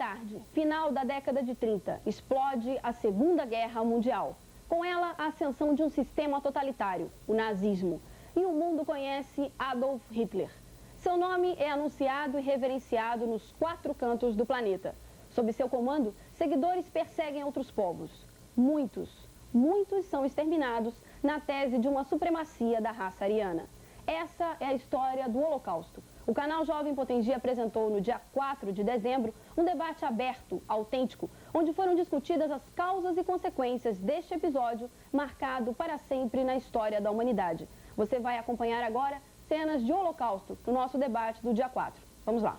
tarde. Final da década de 30. Explode a Segunda Guerra Mundial. Com ela, a ascensão de um sistema totalitário, o nazismo. E o mundo conhece Adolf Hitler. Seu nome é anunciado e reverenciado nos 4 cantos do planeta. Sob seu comando, seguidores perseguem outros povos. Muitos são exterminados na tese de uma supremacia da raça ariana. Essa é a história do Holocausto. O canal Jovem Potengi apresentou no dia 4 de dezembro um debate aberto, autêntico, onde foram discutidas as causas e consequências deste episódio marcado para sempre na história da humanidade. Você vai acompanhar agora cenas de Holocausto no nosso debate do dia 4. Vamos lá.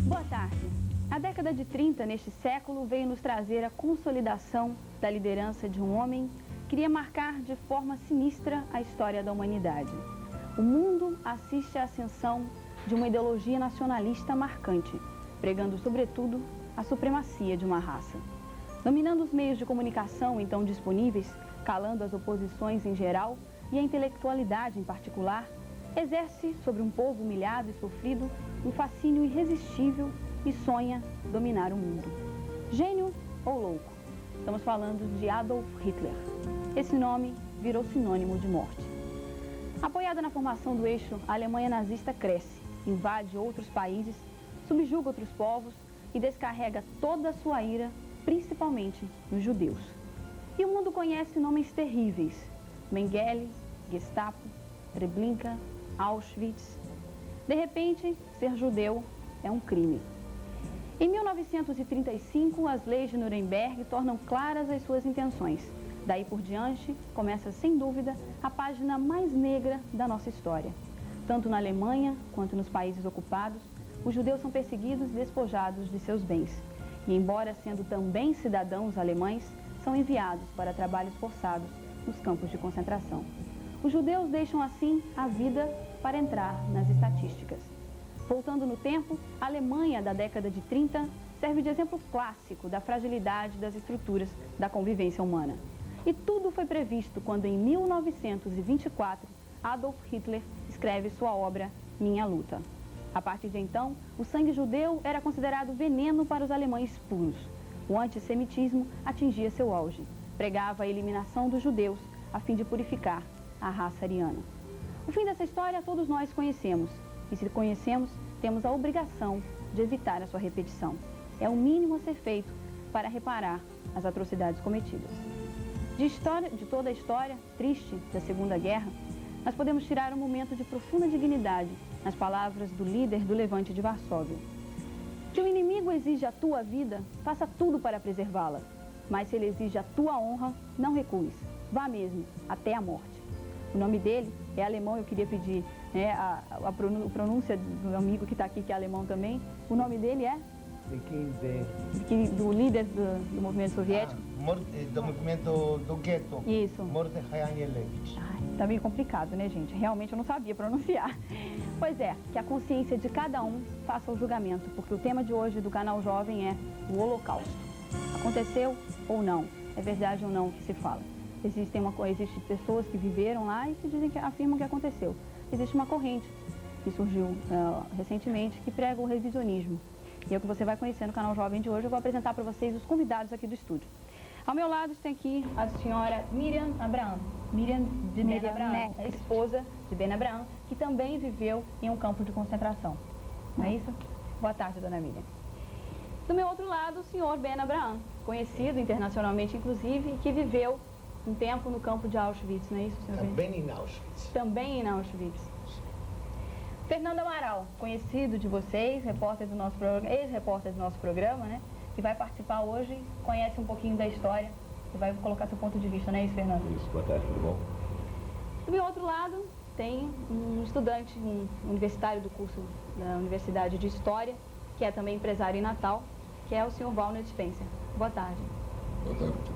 Boa tarde. A década de 30 neste século veio nos trazer a consolidação da liderança de um homem que queria marcar de forma sinistra a história da humanidade. O mundo assiste à ascensão de uma ideologia nacionalista marcante, pregando sobretudo a supremacia de uma raça. Dominando os meios de comunicação então disponíveis, calando as oposições em geral e a intelectualidade em particular, exerce sobre um povo humilhado e sofrido um fascínio irresistível e sonha dominar o mundo. Gênio ou louco? Estamos falando de Adolf Hitler. Esse nome virou sinônimo de morte. Apoiada na formação do eixo, a Alemanha nazista cresce, invade outros países, subjuga outros povos e descarrega toda a sua ira, principalmente nos judeus. E o mundo conhece nomes terríveis: Mengele, Gestapo, Treblinka, Auschwitz. De repente, ser judeu é um crime. Em 1935, as leis de Nuremberg tornam claras as suas intenções. Daí por diante, começa sem dúvida a página mais negra da nossa história. Tanto na Alemanha quanto nos países ocupados, os judeus são perseguidos e despojados de seus bens. E embora sendo também cidadãos alemães, são enviados para trabalhos forçados nos campos de concentração. Os judeus deixam assim a vida para entrar nas estatísticas. Voltando no tempo, a Alemanha da década de 30 serve de exemplo clássico da fragilidade das estruturas da convivência humana. E tudo foi previsto quando, em 1924, Adolf Hitler escreve sua obra Minha Luta. A partir de então, o sangue judeu era considerado veneno para os alemães puros. O antissemitismo atingia seu auge. Pregava a eliminação dos judeus a fim de purificar a raça ariana. O fim dessa história todos nós conhecemos. E se conhecemos, temos a obrigação de evitar a sua repetição. É o mínimo a ser feito para reparar as atrocidades cometidas. De toda a história triste da Segunda Guerra, nós podemos tirar um momento de profunda dignidade nas palavras do líder do Levante de Varsóvia. Se o inimigo exige a tua vida, faça tudo para preservá-la. Mas se ele exige a tua honra, não recues. Vá mesmo, até a morte. O nome dele é alemão, eu queria pedir a pronúncia do amigo que está aqui, que é alemão também. O nome dele é? Do líder do movimento soviético. Do movimento do gueto. Isso. Mordechai Anielewicz. Tá meio complicado, né, gente? Realmente eu não sabia pronunciar. Pois é, que a consciência de cada um faça o julgamento, porque o tema de hoje do canal Jovem é o Holocausto. Aconteceu ou não? É verdade ou não o que se fala? Existem pessoas que viveram lá e que afirmam que aconteceu. Existe uma corrente que surgiu recentemente que prega o revisionismo. E é o que você vai conhecer no canal Jovem de hoje. Eu vou apresentar para vocês os convidados aqui do estúdio. Ao meu lado tem aqui a senhora Miriam Abraham. Miriam de Ben Abraham, a esposa de Ben Abraham, que também viveu em um campo de concentração. Não é isso? Boa tarde, dona Miriam. Do meu outro lado, o senhor Ben Abraham, conhecido internacionalmente, inclusive, e que viveu um tempo no campo de Auschwitz, não é isso, senhor? Também em Auschwitz. Também em Auschwitz. Fernando Amaral, conhecido de vocês, repórter do nosso programa, ex-repórter do nosso programa, né? Que vai participar hoje, conhece um pouquinho da história e vai colocar seu ponto de vista, não é isso, Fernando? Isso, boa tarde, tudo bom? Do meu outro lado, tem um estudante, um universitário do curso da Universidade de História, que é também empresário em Natal, que é o senhor Walner Spencer. Boa tarde. Boa tarde.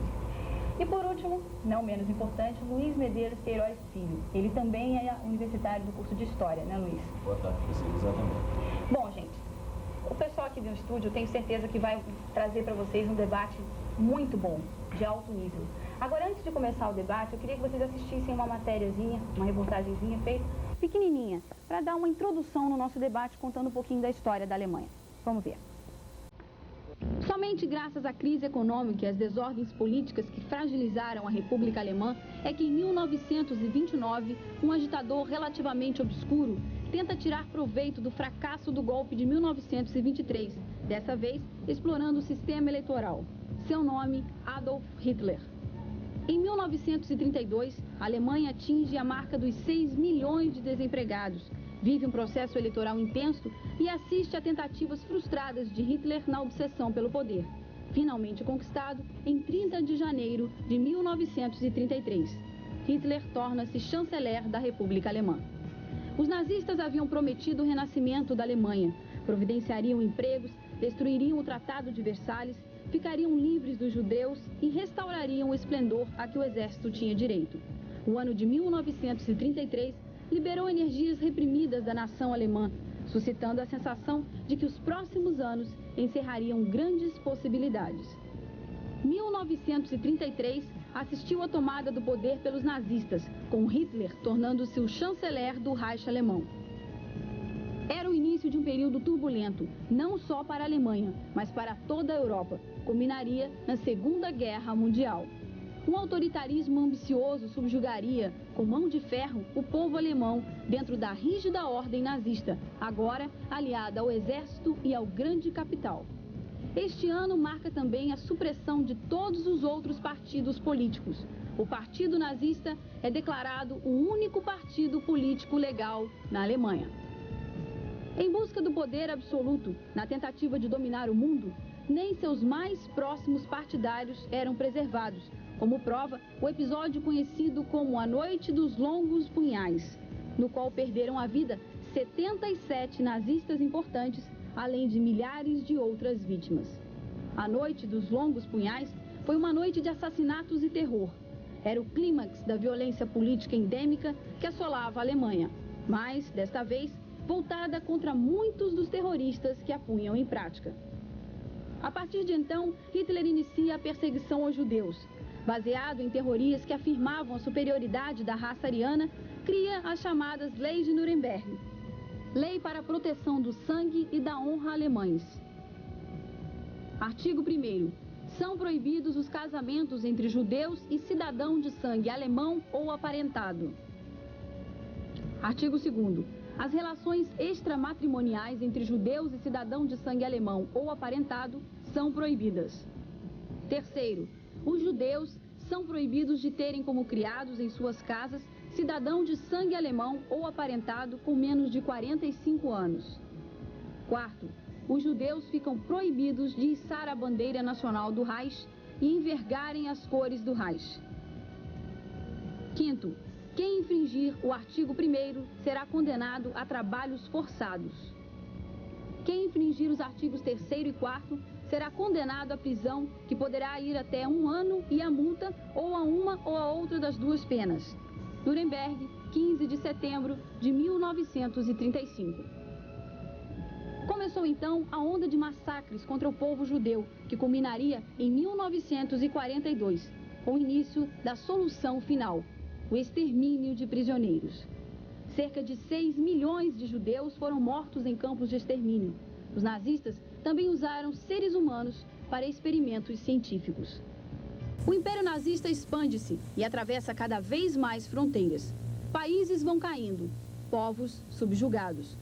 E por último, não menos importante, Luiz Medeiros Queiroz Filho. Ele também é universitário do curso de História, né, Luiz? Boa tarde, professor, exatamente. Bom, gente, o pessoal aqui do estúdio, eu tenho certeza que vai trazer para vocês um debate muito bom, de alto nível. Agora, antes de começar o debate, eu queria que vocês assistissem uma matériazinha, uma reportagenzinha feita pequenininha, para dar uma introdução no nosso debate, contando um pouquinho da história da Alemanha. Vamos ver. Somente graças à crise econômica e às desordens políticas que fragilizaram a República Alemã é que em 1929, um agitador relativamente obscuro tenta tirar proveito do fracasso do golpe de 1923, dessa vez explorando o sistema eleitoral. Seu nome, Adolf Hitler. Em 1932, a Alemanha atinge a marca dos 6 milhões de desempregados, vive um processo eleitoral intenso e assiste a tentativas frustradas de Hitler na obsessão pelo poder. Finalmente conquistado em 30 de janeiro de 1933. Hitler torna-se chanceler da República Alemã. Os nazistas haviam prometido o renascimento da Alemanha, providenciariam empregos, destruiriam o Tratado de Versalhes, ficariam livres dos judeus e restaurariam o esplendor a que o exército tinha direito. O ano de 1933 liberou energias reprimidas da nação alemã, suscitando a sensação de que os próximos anos encerrariam grandes possibilidades. 1933 assistiu à tomada do poder pelos nazistas, com Hitler tornando-se o chanceler do Reich alemão. Era o início de um período turbulento, não só para a Alemanha, mas para toda a Europa. Culminaria na Segunda Guerra Mundial. Um autoritarismo ambicioso subjugaria, com mão de ferro, o povo alemão dentro da rígida ordem nazista, agora aliada ao exército e ao grande capital. Este ano marca também a supressão de todos os outros partidos políticos. O Partido Nazista é declarado o único partido político legal na Alemanha. Em busca do poder absoluto, na tentativa de dominar o mundo, nem seus mais próximos partidários eram preservados. Como prova, o episódio conhecido como a Noite dos Longos Punhais, no qual perderam a vida 77 nazistas importantes, além de milhares de outras vítimas. A Noite dos Longos Punhais foi uma noite de assassinatos e terror. Era o clímax da violência política endêmica que assolava a Alemanha, mas, desta vez, voltada contra muitos dos terroristas que a punham em prática. A partir de então, Hitler inicia a perseguição aos judeus. Baseado em teorias que afirmavam a superioridade da raça ariana, cria as chamadas Leis de Nuremberg, lei para a proteção do sangue e da honra alemães. Artigo 1º. São proibidos os casamentos entre judeus e cidadão de sangue alemão ou aparentado. Artigo 2º. As relações extramatrimoniais entre judeus e cidadão de sangue alemão ou aparentado são proibidas. Terceiro, os judeus são proibidos de terem como criados em suas casas cidadão de sangue alemão ou aparentado com menos de 45 anos. Quarto, os judeus ficam proibidos de içar a bandeira nacional do Reich e envergarem as cores do Reich. Quinto, quem infringir o artigo 1º será condenado a trabalhos forçados. Quem infringir os artigos 3º e 4º será condenado à prisão, que poderá ir até 1 ano, e à multa, ou a uma ou a outra das duas penas. Nuremberg, 15 de setembro de 1935. Começou então a onda de massacres contra o povo judeu, que culminaria em 1942, com o início da solução final, o extermínio de prisioneiros. Cerca de 6 milhões de judeus foram mortos em campos de extermínio. Os nazistas também usaram seres humanos para experimentos científicos. O Império Nazista expande-se e atravessa cada vez mais fronteiras. Países vão caindo, povos subjugados.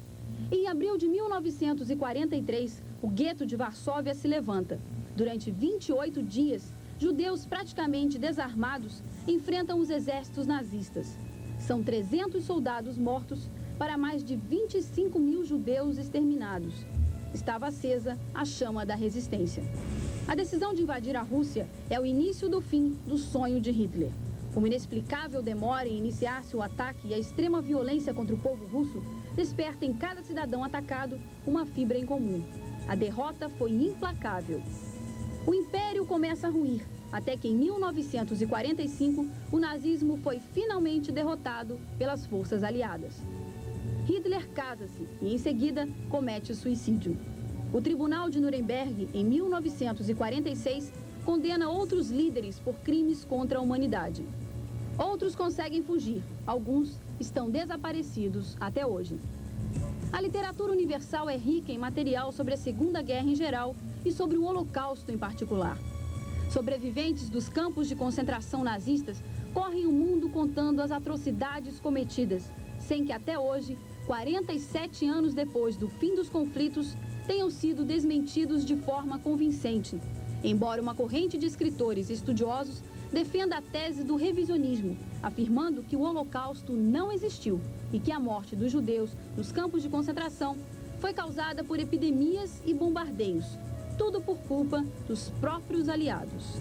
Em abril de 1943, o gueto de Varsóvia se levanta. Durante 28 dias, judeus praticamente desarmados enfrentam os exércitos nazistas. São 300 soldados mortos para mais de 25 mil judeus exterminados. Estava acesa a chama da resistência. A decisão de invadir a Rússia é o início do fim do sonho de Hitler. Uma inexplicável demora em iniciar-se o ataque e a extrema violência contra o povo russo desperta em cada cidadão atacado uma fibra em comum. A derrota foi implacável. O império começa a ruir, até que em 1945 o nazismo foi finalmente derrotado pelas forças aliadas. Hitler casa-se e, em seguida, comete suicídio. O Tribunal de Nuremberg, em 1946, condena outros líderes por crimes contra a humanidade. Outros conseguem fugir, alguns estão desaparecidos até hoje. A literatura universal é rica em material sobre a Segunda Guerra em geral e sobre o Holocausto em particular. Sobreviventes dos campos de concentração nazistas correm o mundo contando as atrocidades cometidas, sem que até hoje, 47 anos depois do fim dos conflitos, tenham sido desmentidos de forma convincente. Embora uma corrente de escritores estudiosos defenda a tese do revisionismo, afirmando que o Holocausto não existiu e que a morte dos judeus nos campos de concentração foi causada por epidemias e bombardeios, tudo por culpa dos próprios aliados.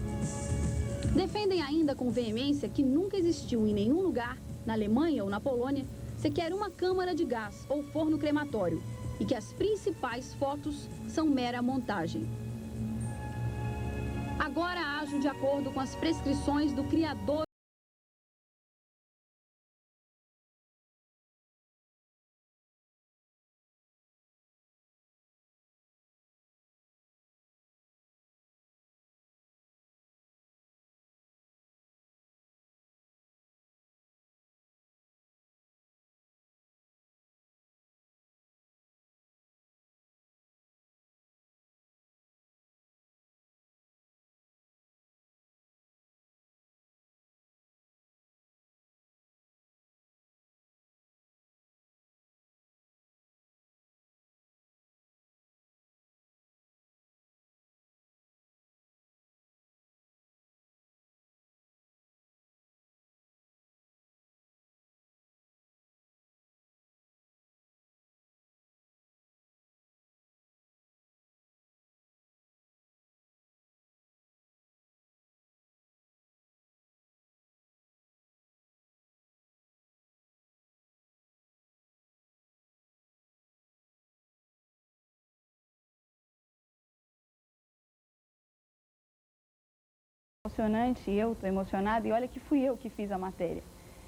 Defendem ainda com veemência que nunca existiu em nenhum lugar, na Alemanha ou na Polônia, sequer uma câmara de gás ou forno crematório, e que as principais fotos são mera montagem. Agora ajo de acordo com as prescrições do criador emocionante, eu estou emocionada, e olha que fui eu que fiz a matéria.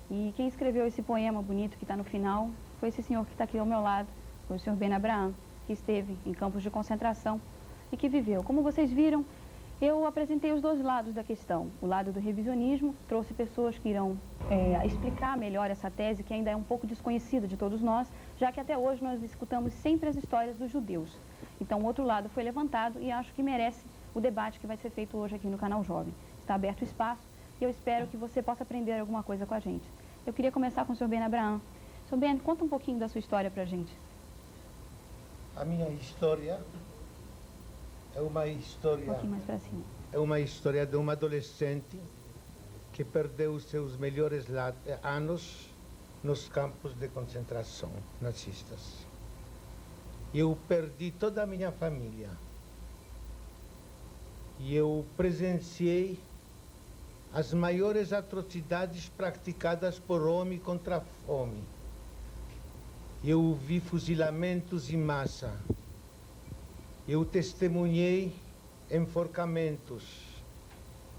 E quem escreveu esse poema bonito que está no final foi esse senhor que está aqui ao meu lado, foi o senhor Ben Abraham, que esteve em campos de concentração e que viveu. Como vocês viram, eu apresentei os dois lados da questão. O lado do revisionismo, trouxe pessoas que irão explicar melhor essa tese, que ainda é um pouco desconhecida de todos nós, já que até hoje nós escutamos sempre as histórias dos judeus. Então, o outro lado foi levantado e acho que merece o debate que vai ser feito hoje aqui no Canal Jovem. Está aberto o espaço e eu espero que você possa aprender alguma coisa com a gente. Eu queria começar com o Sr. Ben Abraham. Sr. Ben, conta um pouquinho da sua história para a gente. A minha história é uma história... Um pouquinho mais para cima. É uma história de uma adolescente que perdeu os seus melhores anos nos campos de concentração nazistas. Eu perdi toda a minha família. E eu presenciei as maiores atrocidades praticadas por homem contra a fome. Eu vi fuzilamentos em massa. Eu testemunhei enforcamentos.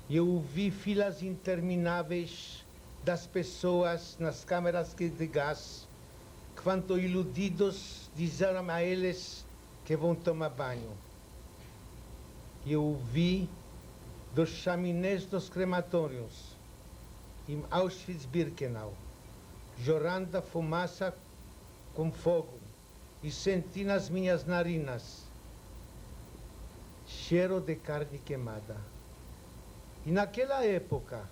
Eu vi filas intermináveis das pessoas nas câmaras de gás, quando iludidos disseram a eles que vão tomar banho. Eu vi dos chaminés dos crematórios em Auschwitz-Birkenau, jorrando a fumaça com fogo, e senti nas minhas narinas cheiro de carne queimada. E naquela época,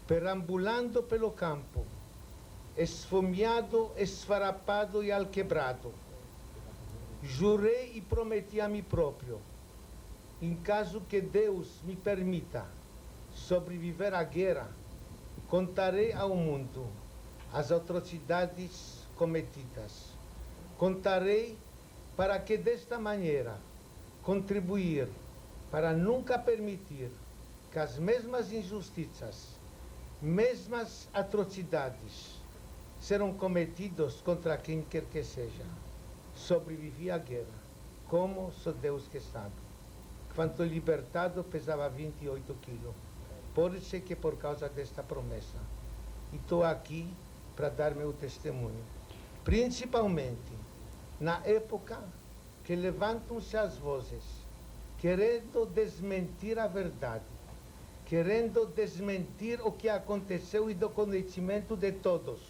perambulando pelo campo, esfomeado, esfarrapado e alquebrado, jurei e prometi a mim próprio: em caso que Deus me permita sobreviver à guerra, contarei ao mundo as atrocidades cometidas. Contarei para que desta maneira contribuir para nunca permitir que as mesmas injustiças, mesmas atrocidades serão cometidas contra quem quer que seja. Sobrevivi à guerra, como só Deus que sabe. Quando libertado, pesava 28 quilos. Pode ser que por causa desta promessa. E estou aqui para dar meu testemunho. Principalmente na época que levantam-se as vozes, querendo desmentir a verdade. querendo desmentir o que aconteceu e do conhecimento de todos,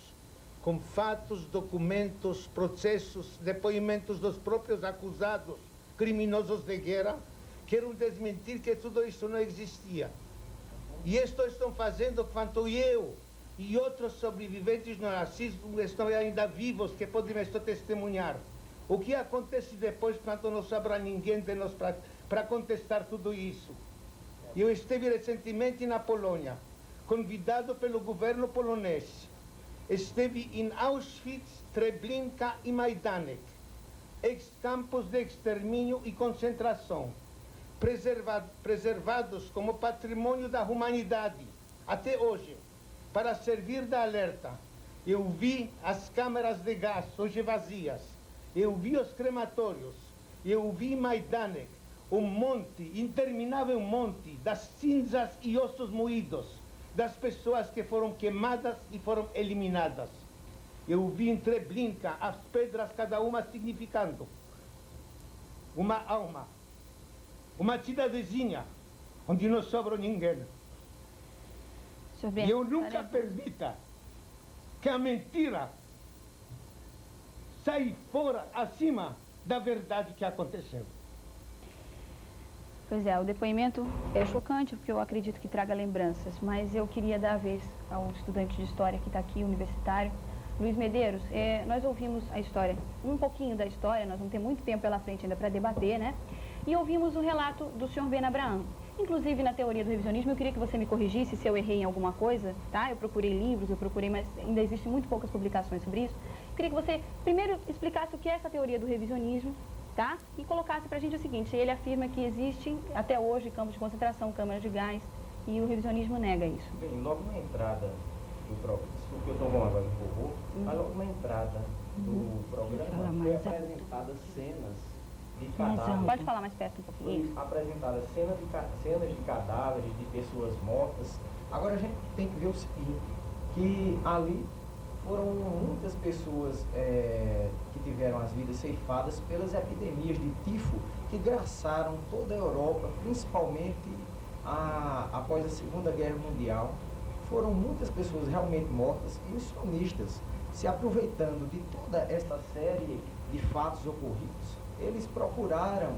com fatos, documentos, processos, depoimentos dos próprios acusados, criminosos de guerra, querem desmentir que tudo isso não existia. E isto estão fazendo quanto eu e outros sobreviventes do nazismo estão ainda vivos, que podem isto testemunhar. O que acontece depois, quando não sobra ninguém de nós para contestar tudo isso? Eu estive recentemente na Polônia, convidado pelo governo polonês. Esteve em Auschwitz, Treblinka e Majdanek, ex-campos de extermínio e concentração, preservados como patrimônio da humanidade, até hoje, para servir de alerta. Eu vi as câmaras de gás, hoje vazias. Eu vi os crematórios. Eu vi Majdanek, um monte, interminável monte, das cinzas e ossos moídos, das pessoas que foram queimadas e foram eliminadas. Eu vi em Treblinka as pedras, cada uma significando uma alma, uma cidadezinha onde não sobra ninguém. E eu nunca permita que a mentira saia fora, acima da verdade que aconteceu. Pois é, o depoimento é chocante, porque eu acredito que traga lembranças, mas eu queria dar a vez ao estudante de história que está aqui, universitário. Luiz Medeiros, nós ouvimos a história, um pouquinho da história, nós vamos ter muito tempo pela frente ainda para debater, né? E ouvimos o relato do senhor Ben Abraham. Inclusive, na teoria do revisionismo, eu queria que você me corrigisse se eu errei em alguma coisa, tá? Eu procurei livros, mas ainda existem muito poucas publicações sobre isso. Eu queria que você primeiro explicasse o que é essa teoria do revisionismo, tá? E colocasse pra gente o seguinte: ele afirma que existem até hoje campos de concentração, câmaras de gás, e o revisionismo nega isso. Bem, logo na entrada do programa, desculpa, eu estou com agora um pouco, mas logo na entrada do programa foi apresentadas cenas de cadáveres. Pode falar mais perto um pouquinho. Foi apresentadas cenas de cadáveres, de pessoas mortas. Agora a gente tem que ver o seguinte, que ali foram muitas pessoas que tiveram as vidas ceifadas pelas epidemias de tifo que graçaram toda a Europa, principalmente após a Segunda Guerra Mundial. Foram muitas pessoas realmente mortas e os sionistas, se aproveitando de toda esta série de fatos ocorridos, eles procuraram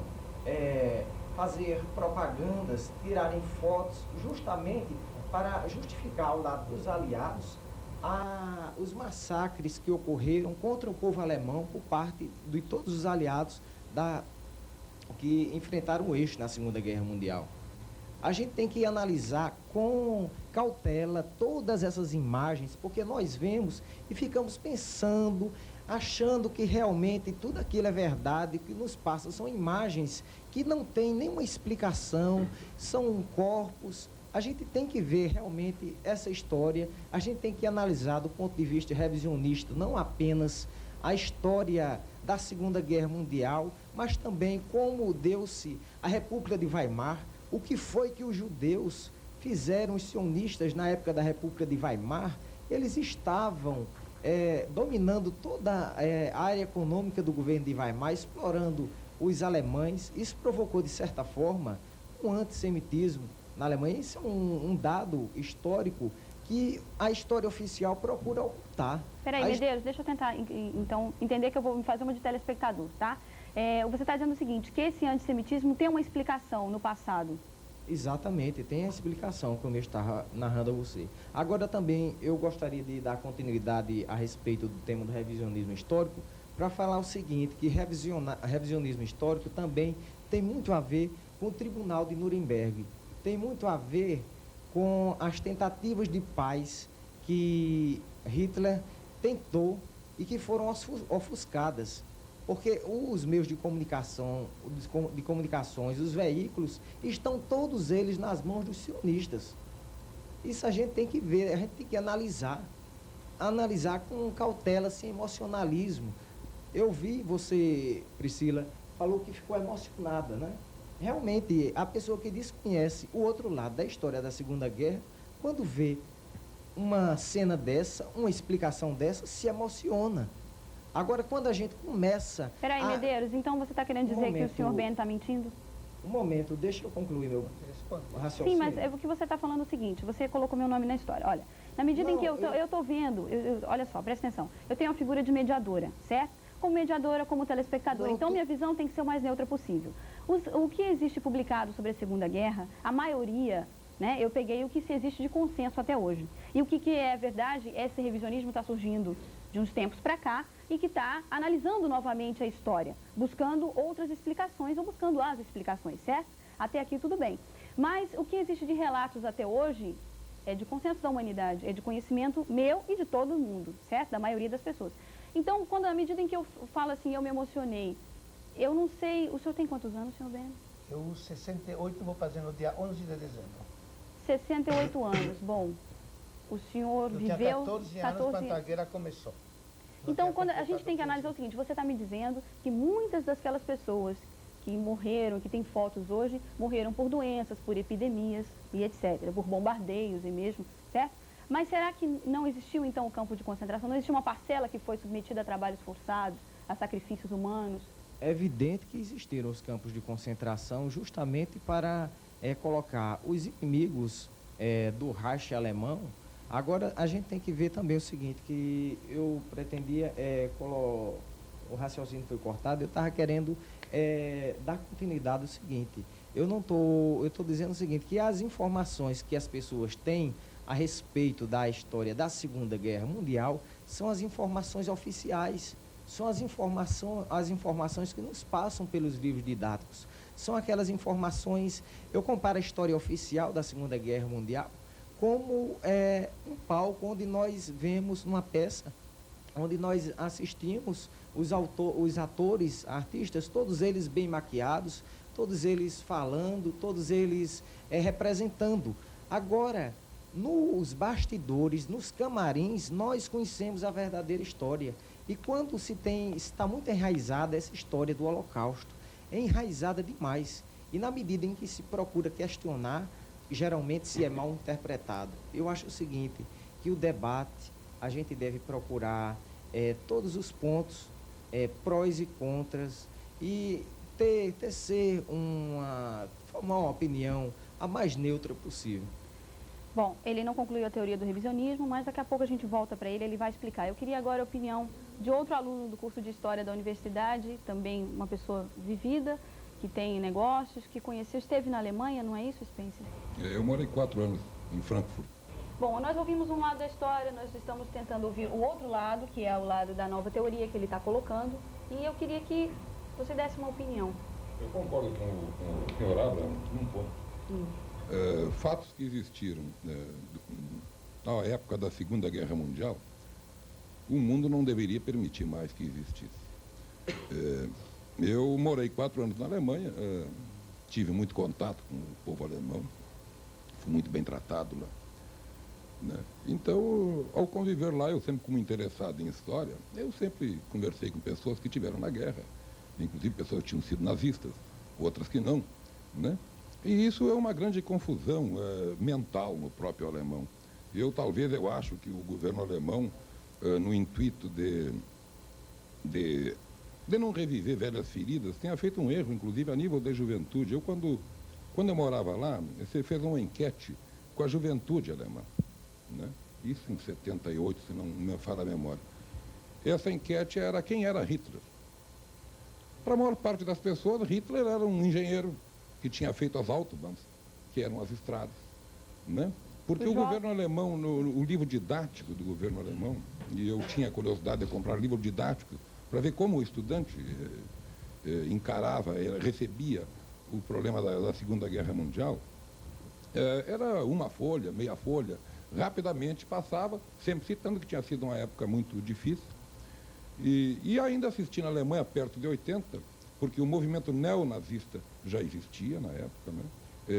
fazer propagandas, tirarem fotos, justamente para justificar ao lado dos aliados os massacres que ocorreram contra o povo alemão por parte de todos os aliados que enfrentaram o eixo na Segunda Guerra Mundial. A gente tem que analisar com cautela todas essas imagens, porque nós vemos e ficamos pensando, achando que realmente tudo aquilo é verdade, o que nos passa são imagens que não têm nenhuma explicação, são corpos. A gente tem que ver realmente essa história, a gente tem que analisar do ponto de vista revisionista, não apenas a história da Segunda Guerra Mundial, mas também como deu-se a República de Weimar, o que foi que os judeus fizeram, os sionistas na época da República de Weimar. Eles estavam dominando toda a área econômica do governo de Weimar, explorando os alemães. Isso provocou, de certa forma, um antissemitismo na Alemanha. Isso é um dado histórico que a história oficial procura ocultar. Peraí, Medeiros, deixa eu tentar, então, entender que eu vou me fazer uma de telespectador, tá? Você está dizendo o seguinte, que esse antissemitismo tem uma explicação no passado. Exatamente, tem a explicação, como eu estava narrando a você. Agora também eu gostaria de dar continuidade a respeito do tema do revisionismo histórico, para falar o seguinte, que revisionismo histórico também tem muito a ver com o Tribunal de Nuremberg, tem muito a ver com as tentativas de paz que Hitler tentou e que foram ofuscadas. Porque os meios de comunicações, os veículos, estão todos eles nas mãos dos sionistas. Isso a gente tem que ver, a gente tem que analisar com cautela, sem emocionalismo. Eu vi você, Priscila, falou que ficou emocionada, né? Realmente, a pessoa que desconhece o outro lado da história da Segunda Guerra, quando vê uma cena dessa, uma explicação dessa, se emociona. Agora, quando a gente começa... Peraí, Medeiros, então você está querendo dizer que o senhor Ben está mentindo? Um momento, deixa eu concluir meu respondo. O raciocínio. Sim, mas o que você está falando é o seguinte, você colocou meu nome na história. Olha, na medida em que eu estou vendo, olha só, presta atenção, eu tenho a figura de mediadora, certo? Como mediadora, como telespectadora. Então, minha visão tem que ser o mais neutra possível. O que existe publicado sobre a Segunda Guerra, a maioria, né, eu peguei o que se existe de consenso até hoje. E o que é verdade, esse revisionismo está surgindo de uns tempos para cá e que está analisando novamente a história, buscando outras explicações ou buscando as explicações, certo? Até aqui tudo bem. Mas o que existe de relatos até hoje é de consenso da humanidade, é de conhecimento meu e de todo mundo, certo? Da maioria das pessoas. Então, à medida em que eu falo assim, eu me emocionei, eu não sei, o senhor tem quantos anos, senhor Beno? Eu 68 vou fazer no dia 11 de dezembro. 68 anos, bom, o senhor Eu viveu... tinha 14 anos quando a guerra começou. Então, a gente tem que analisar o seguinte, você está me dizendo que muitas daquelas pessoas que morreram, que têm fotos hoje, morreram por doenças, por epidemias e etc., por bombardeios e mesmo, certo? Mas será que não existiu, então, o campo de concentração? Não existiu uma parcela que foi submetida a trabalhos forçados, a sacrifícios humanos? É evidente que existiram os campos de concentração justamente para colocar os inimigos do Reich alemão. Agora, a gente tem que ver também o seguinte, que eu pretendia, o raciocínio foi cortado, eu estava querendo dar continuidade ao seguinte, eu estou dizendo o seguinte, que as informações que as pessoas têm a respeito da história da Segunda Guerra Mundial são as informações oficiais, são as informações que nos passam pelos livros didáticos, são aquelas informações, eu comparo a história oficial da Segunda Guerra Mundial como um palco onde nós vemos uma peça, onde nós assistimos os atores, artistas, todos eles bem maquiados, todos eles falando, todos eles representando. Agora, nos bastidores, nos camarins, nós conhecemos a verdadeira história. E quando está muito enraizada essa história do Holocausto, é enraizada demais. E na medida em que se procura questionar, geralmente se é mal interpretado. Eu acho o seguinte, que o debate, a gente deve procurar todos os pontos, prós e contras, e tecer uma opinião a mais neutra possível. Bom, ele não concluiu a teoria do revisionismo, mas daqui a pouco a gente volta para ele vai explicar. Eu queria agora a opinião de outro aluno do curso de História da Universidade, também uma pessoa vivida, que tem negócios, que conheceu, esteve na Alemanha, não é isso, Spencer? Eu morei 4 anos em Frankfurt. Bom, nós ouvimos um lado da história, nós estamos tentando ouvir o outro lado, que é o lado da nova teoria que ele está colocando, e eu queria que você desse uma opinião. Eu concordo com o senhor Abraham num ponto. Fatos que existiram na época da Segunda Guerra Mundial, o mundo não deveria permitir mais que existisse. Eu morei 4 anos na Alemanha, tive muito contato com o povo alemão, fui muito bem tratado lá. Né? Então, ao conviver lá, eu sempre como interessado em história, eu sempre conversei com pessoas que tiveram na guerra, inclusive pessoas que tinham sido nazistas, outras que não, né? E isso é uma grande confusão mental no próprio alemão. Eu acho que o governo alemão, no intuito de não reviver velhas feridas, tenha feito um erro, inclusive a nível da juventude. Quando eu morava lá, você fez uma enquete com a juventude alemã, né? Isso em 78, se não me falha a memória. Essa enquete era quem era Hitler. Para a maior parte das pessoas, Hitler era um engenheiro que tinha feito as autobahns, que eram as estradas, né? Porque o governo alemão, o livro didático do governo alemão, e eu tinha curiosidade de comprar livro didático para ver como o estudante recebia o problema da Segunda Guerra Mundial, era uma folha, meia folha, rapidamente passava, sempre citando que tinha sido uma época muito difícil, e ainda assisti na Alemanha perto de 80, porque o movimento neonazista já existia na época, né?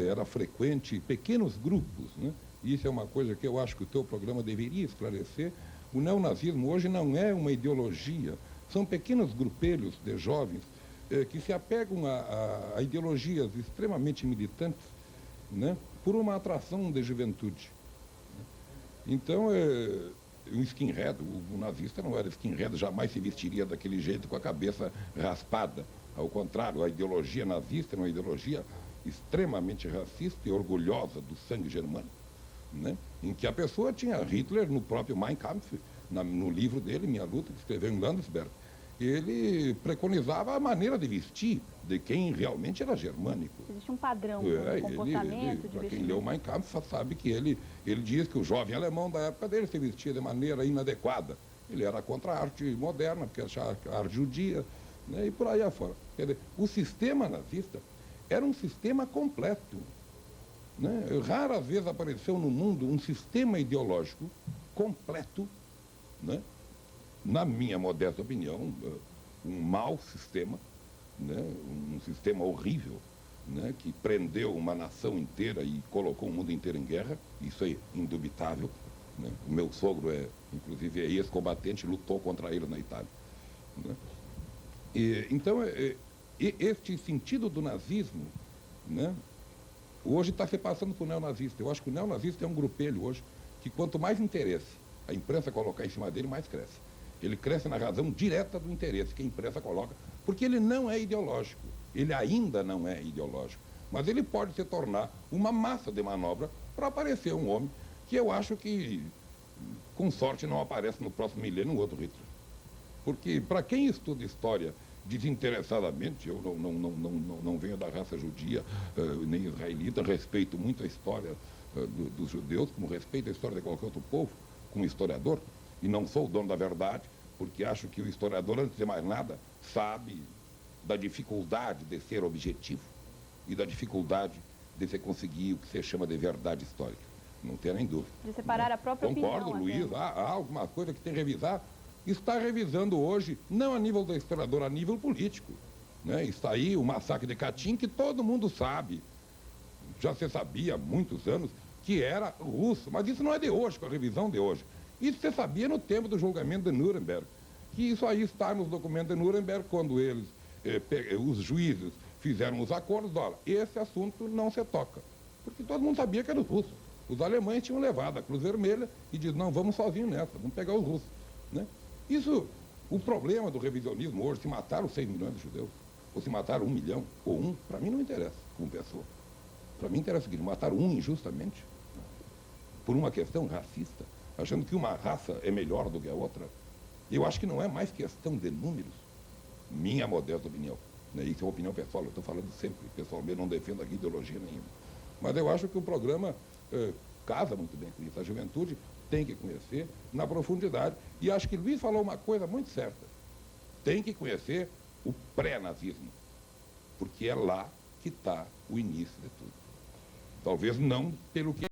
Era frequente pequenos grupos, né? Isso é uma coisa que eu acho que o teu programa deveria esclarecer. O neonazismo hoje não é uma ideologia, são pequenos grupelhos de jovens que se apegam a ideologias extremamente militantes, né? Por uma atração de juventude. Então, um skinhead, o nazista não era skinhead, jamais se vestiria daquele jeito com a cabeça raspada. Ao contrário, a ideologia nazista era uma ideologia extremamente racista e orgulhosa do sangue germânico, né? Em que a pessoa tinha Hitler no próprio Mein Kampf, no livro dele, Minha Luta, que escreveu em Landesberg. Ele preconizava a maneira de vestir de quem realmente era germânico. Existe um padrão de comportamento, de para quem vestimento. leu Mein Kampf sabe que ele diz que o jovem alemão da época dele se vestia de maneira inadequada. Ele era contra a arte moderna, porque achava a arte judia, né, e por aí afora. Quer dizer, o sistema nazista era um sistema completo, né? Raras vezes apareceu no mundo um sistema ideológico completo, né? Na minha modesta opinião, um mau sistema, né? Um sistema horrível, né? Que prendeu uma nação inteira e colocou o mundo inteiro em guerra. Isso é indubitável, né? O meu sogro inclusive, é ex-combatente, lutou contra ele na Itália, né? Então, este sentido do nazismo, né? Hoje está se passando para o neonazista. Eu acho que o neonazista é um grupelho hoje que quanto mais interesse a imprensa colocar em cima dele, mais cresce. Ele cresce na razão direta do interesse que a imprensa coloca, porque ele não é ideológico. Ele ainda não é ideológico. Mas ele pode se tornar uma massa de manobra para aparecer um homem que eu acho que, com sorte, não aparece no próximo milênio um outro Hitler. Porque, para quem estuda história desinteressadamente, eu não venho da raça judia nem israelita, respeito muito a história dos judeus, como respeito a história de qualquer outro povo, como historiador, e não sou o dono da verdade, porque acho que o historiador, antes de mais nada, sabe da dificuldade de ser objetivo e da dificuldade de se conseguir o que se chama de verdade histórica. Não tenha nem dúvida. De separar a própria opinião. Concordo, Luiz, há alguma coisa que tem que revisar. Está revisando hoje, não a nível do historiador, a nível político, né? Está aí o massacre de Katyn, que todo mundo sabe, já se sabia há muitos anos, que era russo, mas isso não é de hoje, com a revisão de hoje. Isso você sabia no tempo do julgamento de Nuremberg, que isso aí está nos documentos de Nuremberg, quando eles, os juízes, fizeram os acordos. Olha, esse assunto não se toca, porque todo mundo sabia que era os russos. Os alemães tinham levado a Cruz Vermelha e diz, não, vamos sozinhos nessa, vamos pegar os russos, né? Isso, o problema do revisionismo hoje, se mataram 6 milhões de judeus, ou se mataram 1 milhão, ou um, para mim não interessa como pessoa. Para mim interessa o seguinte, mataram um injustamente, por uma questão racista, achando que uma raça é melhor do que a outra. Eu acho que não é mais questão de números, minha modesta opinião, né? Isso é uma opinião pessoal, eu estou falando sempre, pessoalmente não defendo aqui ideologia nenhuma. Mas eu acho que o programa casa muito bem com isso. A juventude tem que conhecer na profundidade. E acho que Luiz falou uma coisa muito certa. Tem que conhecer o pré-nazismo, porque é lá que está o início de tudo. Talvez não pelo que